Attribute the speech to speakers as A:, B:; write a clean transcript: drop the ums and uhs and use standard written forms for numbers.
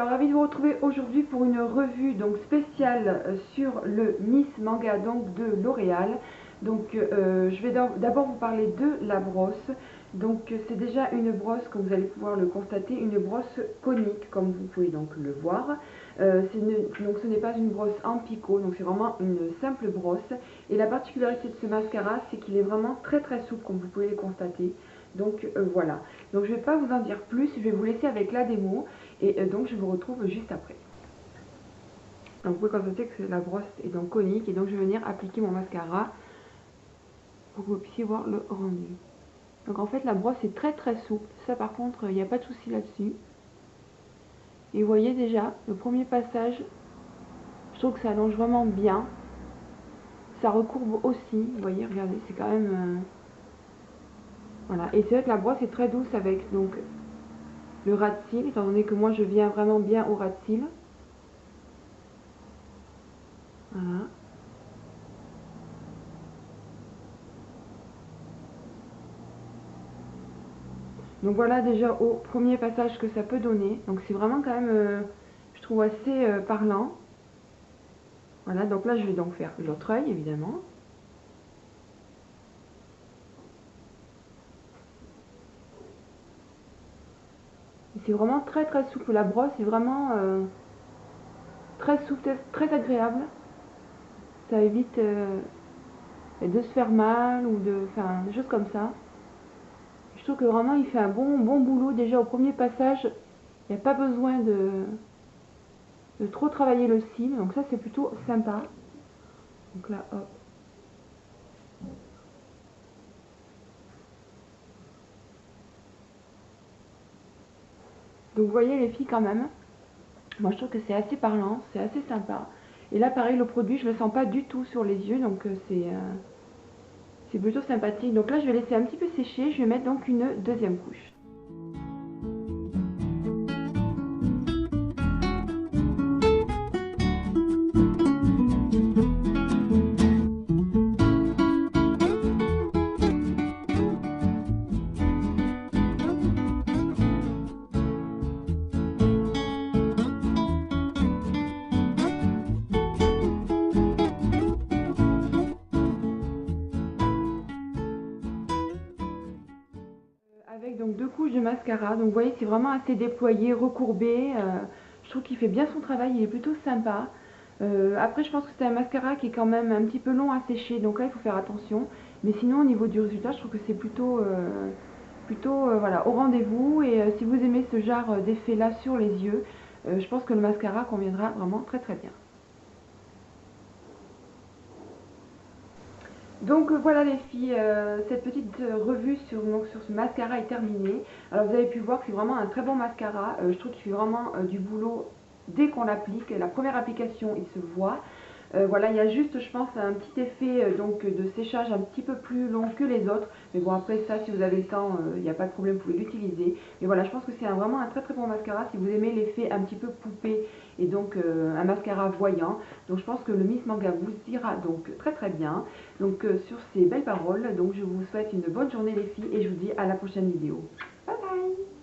A: Alors ravi de vous retrouver aujourd'hui pour une revue donc spéciale sur le Miss Manga donc de L'Oréal. Donc je vais d'abord vous parler de la brosse. Donc c'est déjà une brosse, comme vous allez pouvoir le constater, une brosse conique comme vous pouvez donc le voir. Donc ce n'est pas une brosse en picot, donc c'est vraiment une simple brosse. Et la particularité de ce mascara, c'est qu'il est vraiment très souple comme vous pouvez le constater. Donc voilà, donc je ne vais pas vous en dire plus, je vais vous laisser avec la démo et donc je vous retrouve juste après. Donc vous pouvez constater que la brosse est donc conique et donc je vais venir appliquer mon mascara pour que vous puissiez voir le rendu. Donc en fait la brosse est très souple, ça par contre il n'y a pas de souci là-dessus. Et vous voyez déjà, le premier passage, je trouve que ça allonge vraiment bien. Ça recourbe aussi, vous voyez, regardez, c'est quand même... Voilà, et c'est vrai que la brosse est très douce avec donc le ras de cils, étant donné que moi je viens vraiment bien au ras de cils. Voilà. Donc voilà déjà au premier passage que ça peut donner. Donc c'est vraiment quand même, je trouve assez parlant. Voilà, donc là je vais donc faire l'autre œil évidemment. C'est vraiment très souple. La brosse est vraiment très souple, très agréable. Ça évite de se faire mal ou enfin, des choses comme ça. Je trouve que vraiment il fait un bon boulot déjà au premier passage. Il n'y a pas besoin de trop travailler le cil, donc ça c'est plutôt sympa. Donc là, hop. Donc vous voyez les filles quand même, moi je trouve que c'est assez parlant, c'est assez sympa. Et là pareil, le produit je le sens pas du tout sur les yeux, donc c'est plutôt sympathique. Donc là je vais laisser un petit peu sécher, je vais mettre donc une deuxième couche. Avec donc deux couches de mascara, donc vous voyez c'est vraiment assez déployé, recourbé, je trouve qu'il fait bien son travail, il est plutôt sympa. Après je pense que c'est un mascara qui est quand même un petit peu long à sécher, donc là il faut faire attention. Mais sinon au niveau du résultat je trouve que c'est plutôt, voilà, au rendez-vous. Et si vous aimez ce genre d'effet là sur les yeux, je pense que le mascara conviendra vraiment très bien. Donc voilà les filles, cette petite revue sur ce mascara est terminée. Alors vous avez pu voir que c'est vraiment un très bon mascara, je trouve qu'il fait vraiment du boulot dès qu'on l'applique. La première application il se voit. Voilà, il y a juste je pense un petit effet donc de séchage un petit peu plus long que les autres. Mais bon après ça si vous avez le temps, il n'y a pas de problème, vous pouvez l'utiliser. Mais voilà, je pense que c'est vraiment un très bon mascara si vous aimez l'effet un petit peu poupée et donc un mascara voyant. Donc je pense que le Miss Manga vous ira donc très bien. Donc sur ces belles paroles, donc je vous souhaite une bonne journée les filles et je vous dis à la prochaine vidéo. Bye bye.